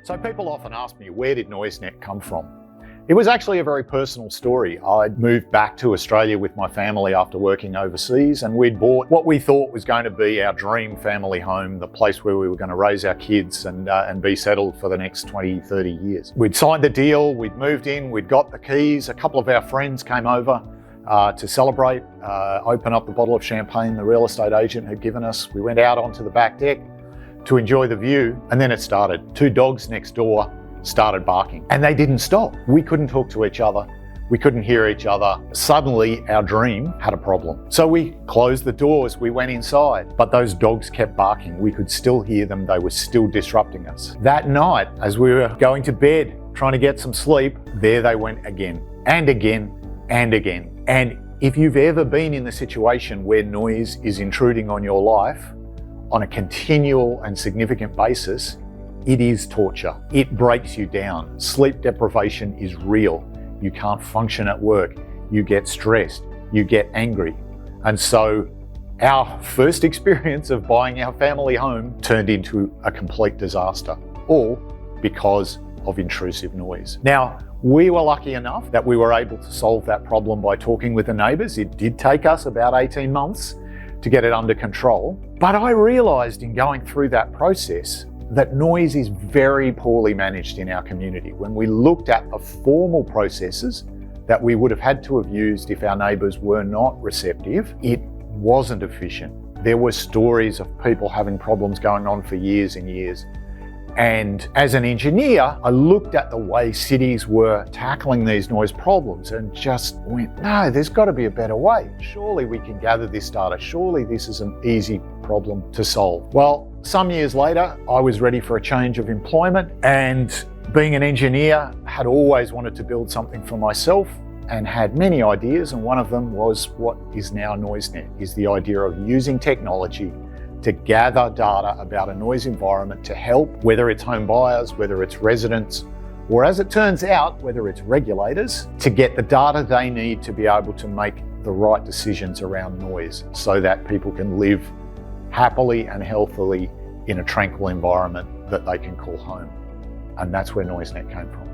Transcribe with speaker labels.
Speaker 1: So people often ask me, where did NoiseNet come from? It was actually a very personal story. I'd moved back to Australia with my family after working overseas, and we'd bought what we thought was going to be our dream family home, the place where we were going to raise our kids and be settled for the next 20, 30 years. We'd signed the deal, we'd moved in, we'd got the keys. A couple of our friends came over to celebrate, open up the bottle of champagne the real estate agent had given us. We went out onto the back deck to enjoy the view, and then it started. Two dogs next door started barking, and they didn't stop. We couldn't talk to each other. We couldn't hear each other. Suddenly, our dream had a problem. So we closed the doors, we went inside, but those dogs kept barking. We could still hear them. They were still disrupting us. That night, as we were going to bed, trying to get some sleep, there they went again, and again, and again. And if you've ever been in the situation where noise is intruding on your life on a continual and significant basis, it is torture. It breaks you down. Sleep deprivation is real. You can't function at work. You get stressed. You get angry. And so our first experience of buying our family home turned into a complete disaster, all because of intrusive noise. Now, we were lucky enough that we were able to solve that problem by talking with the neighbours. It did take us about 18 months to get it under control. But I realised in going through that process that noise is very poorly managed in our community. When we looked at the formal processes that we would have had to have used if our neighbours were not receptive, it wasn't efficient. There were stories of people having problems going on for years and years. And as an engineer, I looked at the way cities were tackling these noise problems and just went, no, there's got to be a better way. Surely we can gather this data. Surely this is an easy problem to solve. Well, some years later, I was ready for a change of employment, and being an engineer, had always wanted to build something for myself and had many ideas. And one of them was what is now NoiseNet, is the idea of using technology to gather data about a noise environment to help, whether it's home buyers, whether it's residents, or as it turns out, whether it's regulators, to get the data they need to be able to make the right decisions around noise so that people can live happily and healthily in a tranquil environment that they can call home. And that's where NoiseNet came from.